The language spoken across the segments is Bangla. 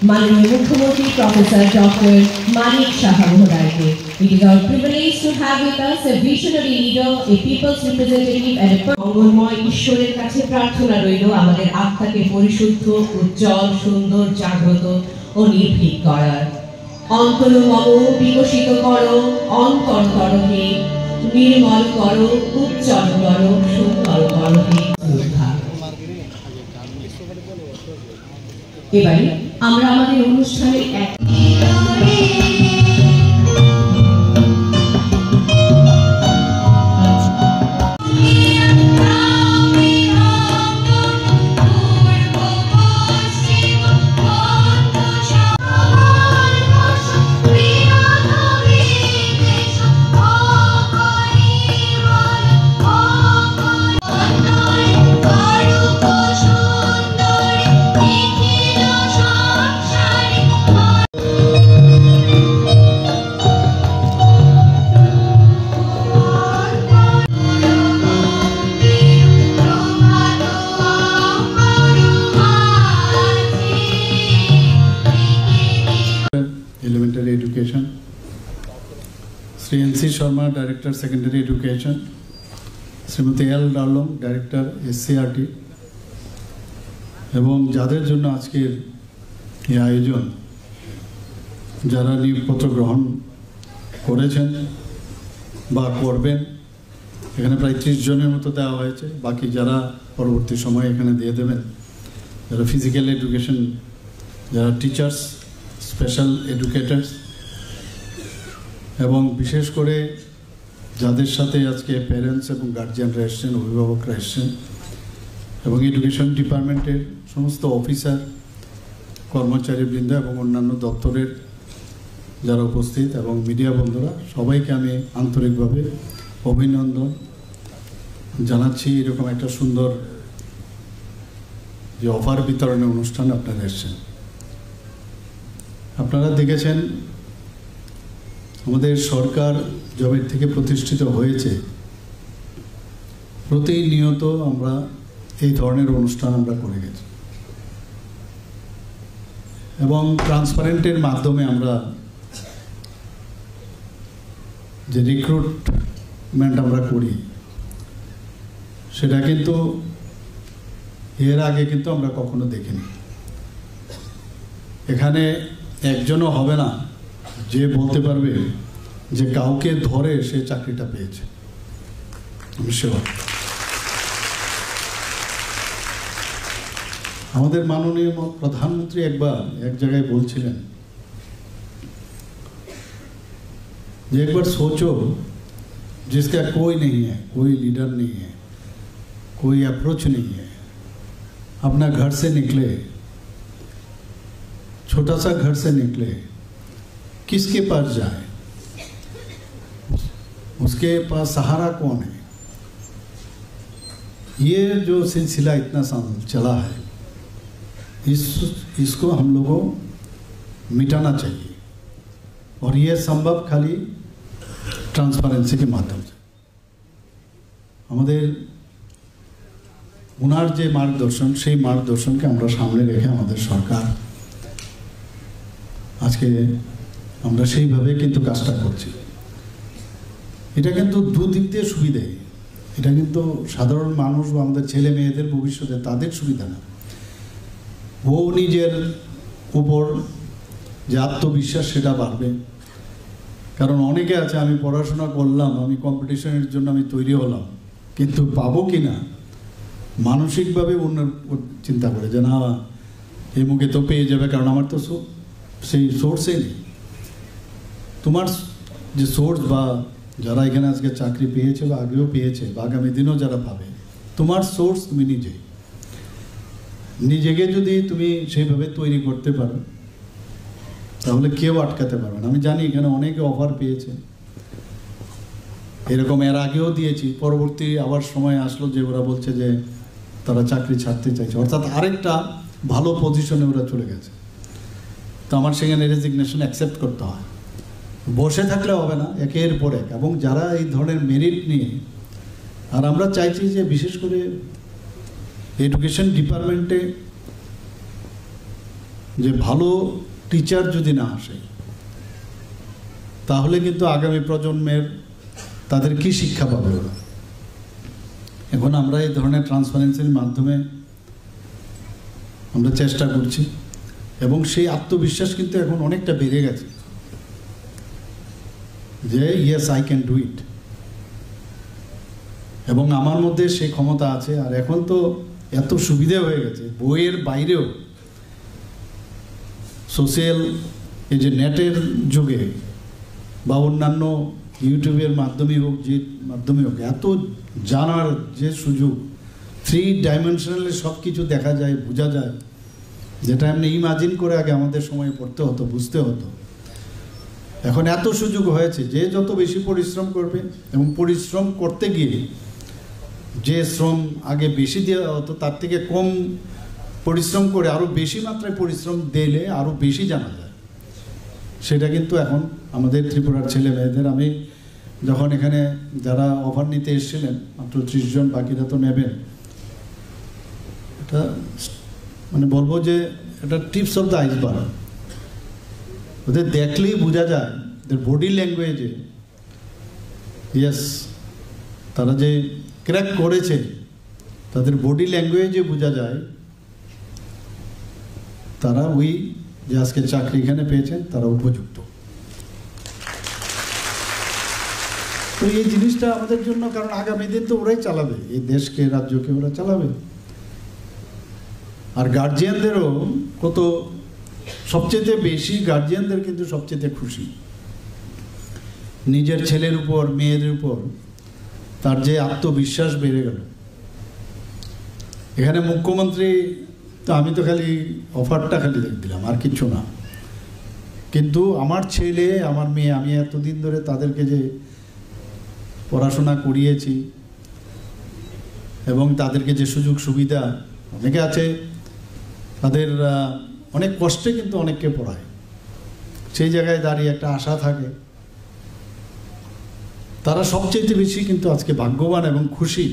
माननीय मुख्यमंत्री प्रोफेसर डॉक्टर मानिक शाह महोदय। It is our privilege to have with us a visionary leader, a people's representative and a মঙ্গলময় ঈশ্বরের কাছে প্রার্থনা রইল আমাদের আত্মাকে পরিশুদ্ধ, উজ্জ্বল, সুন্দর, জাগ্রত ও নির্ভীক করার। অন্তরমম বিকশিত করো, অন্তরতর হে নির্মল করো, উজ্জ্বল করো, সুন্দর করো হে শ্রদ্ধা। এবারে আমরা আমাদের অনুষ্ঠানে এক Elementary Education, Sri N.C. Sharma, Director Secondary Education, Srimati L. Darlong, Director SCRT, এবং যাদের জন্য আজকের এই আয়োজন, যারা নিয়োগপত্র গ্রহণ করেছেন বা করবেন, এখানে প্রায় 30 জনের মতো দেওয়া হয়েছে, বাকি যারা পরবর্তী সময়ে এখানে দিয়ে দেবেন, যারা ফিজিক্যাল এডুকেশন, যারা টিচার্স, স্পেশাল এডুকেটার্স, এবং বিশেষ করে যাদের সাথে আজকে প্যারেন্টস এবং গার্জিয়ানরা এসছেন, অভিভাবকরা এসছেন, এবং এডুকেশন ডিপার্টমেন্টের সমস্ত অফিসার, কর্মচারীবৃন্দ এবং অন্যান্য দপ্তরের যারা উপস্থিত এবং মিডিয়া বন্ধুরা, সবাইকে আমি আন্তরিকভাবে অভিনন্দন জানাচ্ছি। এরকম একটা সুন্দর যে অফার বিতরণের অনুষ্ঠান আপনারা এসছেন। আপনারা দেখেছেন আমাদের সরকার যবে থেকে প্রতিষ্ঠিত হয়েছে, প্রতিনিয়ত আমরা এই ধরনের অনুষ্ঠান আমরা করে গেছি, এবং ট্রান্সপারেন্টের মাধ্যমে আমরা যে রিক্রুটমেন্ট আমরা করি, সেটা কিন্তু এর আগে কিন্তু আমরা কখনো দেখিনি। এখানে একজনও হবে না যে বলতে পারবে যে কাউকে ধরে সে চাকরিটা পেয়েছে। আমি শিওর আমাদের মাননীয় প্রধানমন্ত্রী একবার এক জায়গায় বলছিলেন যে একবার सोचो जिसका कोई नहीं है, कोई लीडर नहीं है, कोई अप्रोच नहीं है, अपना घर से निकले, छोटा सा घर से निकले, किसके पास जाए, उसके पास सहारा कौन है। ये जो सिलसिला इतना साल चला है, इसको हम लोगों मिटाना चाहिए, और ये संभव खाली ट्रांसपारेंसी के माध्यम से। আমাদের ওনার যে মার্গদর্শন, সেই মার্গদর্শনকে আমরা সামনে রেখে আমাদের সরকার আজকে আমরা সেইভাবে কিন্তু কাজটা করছি। এটা কিন্তু দুদিক দিয়ে সুবিধে, এটা কিন্তু সাধারণ মানুষ বা আমাদের ছেলে মেয়েদের ভবিষ্যতে তাদের সুবিধা না। ও নিজের উপর যে আত্মবিশ্বাস সেটা বাড়বে, কারণ অনেকে আছে আমি পড়াশোনা করলাম, আমি কম্পিটিশনের জন্য আমি তৈরি হলাম, কিন্তু পাবো কি না মানসিকভাবে অন্য চিন্তা করে যে না এই মুখে তো পেয়ে যাবে, কারণ আমার তো সেই সোর্সে নেই। তোমার যে সোর্স বা যারা এখানে আজকে চাকরি পেয়েছে বা আগেও পেয়েছে বা আগামী দিনও যারা পাবে, তোমার সোর্স তুমি নিজেকে যদি তুমি সেইভাবে তৈরি করতে পারো, তাহলে কেউ আটকাতে পারবে না। আমি জানি এখানে অনেকে অফার পেয়েছে, এরকম এর আগেও দিয়েছি, পরবর্তী আবার সময় আসলো যে ওরা বলছে যে তারা চাকরি ছাড়তে চাইছে, অর্থাৎ আরেকটা ভালো পজিশনে ওরা চলে গেছে। তো আমার সেখানে রেজিগনেশন অ্যাকসেপ্ট করতে হয়, বসে থাকলে হবে না, একের পর এক। এবং যারা এই ধরনের মেরিট নিয়ে, আর আমরা চাইছি যে বিশেষ করে এডুকেশন ডিপার্টমেন্টে যে ভালো টিচার যদি না আসে তাহলে কিন্তু আগামী প্রজন্মের তাদের কি শিক্ষা পাবে ওরা। এখন আমরা এই ধরনের ট্রান্সপারেন্সির মাধ্যমে আমরা চেষ্টা করছি এবং সেই আত্মবিশ্বাস কিন্তু এখন অনেকটা বেড়ে গেছে যে yes I can do it, এবং আমার মধ্যে সেই ক্ষমতা আছে। আর এখন তো এত সুবিধা হয়ে গেছে, বইয়ের বাইরেও সোশ্যাল এই যে নেটের যুগে বা অন্যান্য ইউটিউবের মাধ্যমে হোক, যে মাধ্যমে হোক, এত জানার যে সুযোগ, 3 ডাইমেনশনালে সব কিছু দেখা যায়, বোঝা যায়, যেটা এমনি ইমাজিন করে আগে আমাদের সময় পড়তে হতো, বুঝতে হতো। এখন এত সুযোগ হয়েছে যে যত বেশি পরিশ্রম করবে, এবং পরিশ্রম করতে গিয়ে যে শ্রম আগে বেশি দেওয়া হতো তার থেকে কম পরিশ্রম করে আরও বেশি মাত্রায় পরিশ্রম দিলে আরও বেশি জানা যায়। সেটা কিন্তু এখন আমাদের ত্রিপুরার ছেলে মেয়েদের, আমি যখন এখানে যারা অফার নিতে এসেছিলেন মাত্র 30 জন, বাকিরা তো নেবেন, এটা মানে বলবো যে এটা টিপস অফ দ্য আইসবার্গ। ওদের দেখলেই বোঝা যায়, ওদের বডি ল্যাঙ্গুয়েজে ইয়েস তারা যে ক্র্যাক করেছে, তাদের বডি ল্যাঙ্গুয়েজে বোঝা যায় তারা ওই যে আজকে চাকরি এখানে পেয়েছেন তারা উপযুক্ত। তো এই জিনিসটা আমাদের জন্য, কারণ আগামী দিন তো ওরাই চালাবে এই দেশকে, রাজ্যকে ওরা চালাবে। আর গার্জিয়ানদেরও কত, সবচেয়ে বেশি গার্জিয়ানদের কিন্তু সবচেয়ে খুশি নিজের ছেলের উপর, মেয়েদের উপর তার যে আত্মবিশ্বাস বেড়ে গেল। এখানে মুখ্যমন্ত্রী তো, আমি তো খালি অফারটা খালি দিলাম, আর কিচ্ছু না, কিন্তু আমার ছেলে আমার মেয়ে, আমি এতদিন ধরে তাদেরকে যে পড়াশোনা করিয়েছি এবং তাদেরকে যে সুযোগ সুবিধা, অনেকে আছে তাদের অনেক কষ্টে কিন্তু অনেককে পড়ায়, সেই জায়গায় দাঁড়িয়ে একটা আশা থাকে, তারা সবচেয়ে বেশি কিন্তু আজকে ভাগ্যবান এবং খুশি।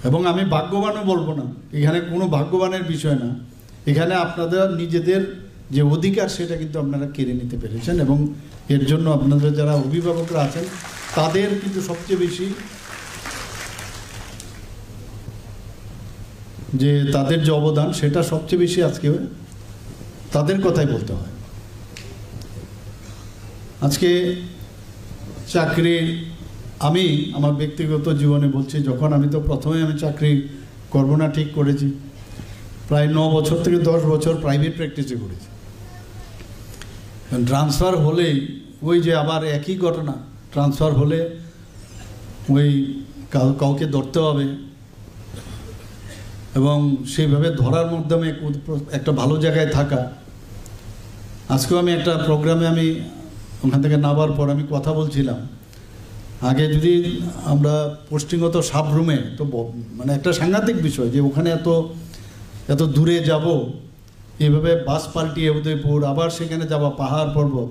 এবং আমি ভাগ্যবানও বলবো না, এখানে কোনো ভাগ্যবানের বিষয় না, এখানে আপনাদের নিজেদের যে অধিকার সেটা কিন্তু আপনারা কেড়ে নিতে পেরেছেন, এবং এর জন্য আপনাদের যারা অভিভাবকরা আছেন তাদের কিন্তু সবচেয়ে বেশি যে তাদের যে অবদান সেটা সবচেয়ে বেশি আজকে তাদের কথাই বলতে হয়। আজকে চাকরি, আমি আমার ব্যক্তিগত জীবনে বলছি, যখন আমি তো প্রথমে আমি চাকরি করবো না ঠিক করেছি, প্রায় 9 বছর থেকে 10 বছর প্রাইভেট প্র্যাকটিসে করেছি। ট্রান্সফার হলেই ওই যে আবার একই ঘটনা, ট্রান্সফার হলে ওই কাউকে ধরতে হবে, এবং সেইভাবে ধরার মাধ্যমে একটা ভালো জায়গায় থাকা। আজকেও আমি একটা প্রোগ্রামে, আমি ওখান থেকে নামার পর আমি কথা বলছিলাম, আগে যদি আমরা পোস্টিং হতো সাবরুমে, তো মানে একটা সাংঘাতিক বিষয় যে ওখানে এত দূরে যাব, এভাবে বাস পাল্টিয়ে উদয়পুর, আবার সেখানে যাওয়া, পাহাড় পর্বত।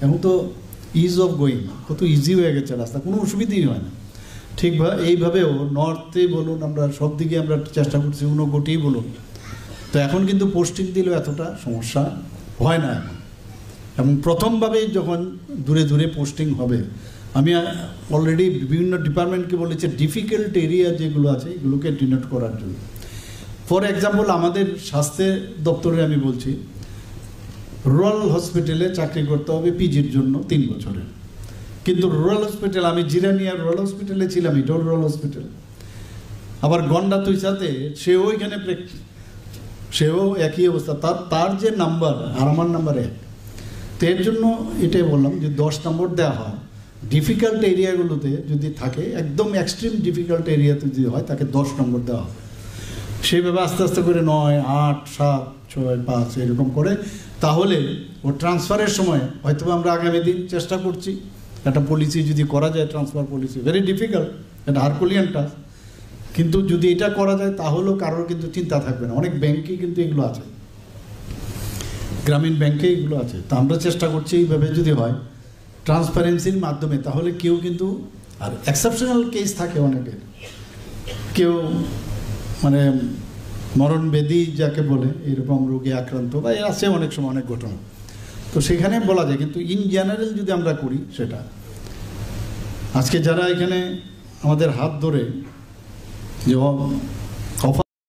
এখন তো ইজ অফ গোয়িং, কত ইজি হয়ে গেছে রাস্তা, কোনো অসুবিধাই হয় না। ঠিকভাবে এইভাবেও নর্থেই বলুন, আমরা সব দিকে আমরা চেষ্টা করছি, ঊনকোটিই বলুন, তো এখন কিন্তু পোস্টিং দিলেও এতটা সমস্যা হয় না এখন। এবং প্রথমভাবেই যখন দূরে দূরে পোস্টিং হবে, আমি অলরেডি বিভিন্ন ডিপার্টমেন্টকে বলেছি ডিফিকাল্ট এরিয়া যেগুলো আছে এগুলোকে ডিনোট করার জন্য। ফর এক্সাম্পল, আমাদের স্বাস্থ্য দপ্তরে আমি বলছি, রুরাল হসপিটালে চাকরি করতে হবে পিজির জন্য 3 বছরের, কিন্তু রুরাল হসপিটাল, আমি জিরানিয়া রুরাল হসপিটালে ছিলাম, এটাও রুরাল হসপিটাল, আবার গন্ডা তুইসাতে সেও এখানে সেও একই অবস্থা, তার যে নাম্বার আর আমার নাম্বার 1। তো এর জন্য এটাই বললাম যে 10 নম্বর দেওয়া হয় ডিফিকাল্ট এরিয়াগুলোতে, যদি থাকে একদম এক্সট্রিম ডিফিকাল্ট এরিয়াতে যদি হয় তাকে 10 নম্বর দেওয়া হবে। সেইভাবে আস্তে আস্তে করে 9, 8, 7, 6, 5 এরকম করে, তাহলে ও ট্রান্সফারের সময় হয়তো আমরা আগামী দিন চেষ্টা করছি একটা পলিসি যদি করা যায়, ট্রান্সফার পলিসি, ভেরি ডিফিকাল্ট, এটা হারকুলিয়ান টাস্ক, কিন্তু যদি এটা করা যায় তাহলেও কারোর কিন্তু চিন্তা থাকবে না। অনেক ব্যাংকে কিন্তু এগুলো আছে, গ্রামীণ ব্যাংকে এগুলো আছে। তো আমরা চেষ্টা করছি এইভাবে যদি হয় ট্রান্সপারেন্সির মাধ্যমে, তাহলে কেউ কিন্তু, আর এক্সেপশনাল কেস থাকে অনেকের, কেউ মানে মরণ ব্যাধি যাকে বলে এরকম রোগে আক্রান্ত বা আছে অনেক সময় অনেক ঘটনা, তো সেখানে বলা যায়। কিন্তু ইন জেনারেল যদি আমরা করি সেটা, আজকে যারা এখানে আমাদের হাত ধরে যে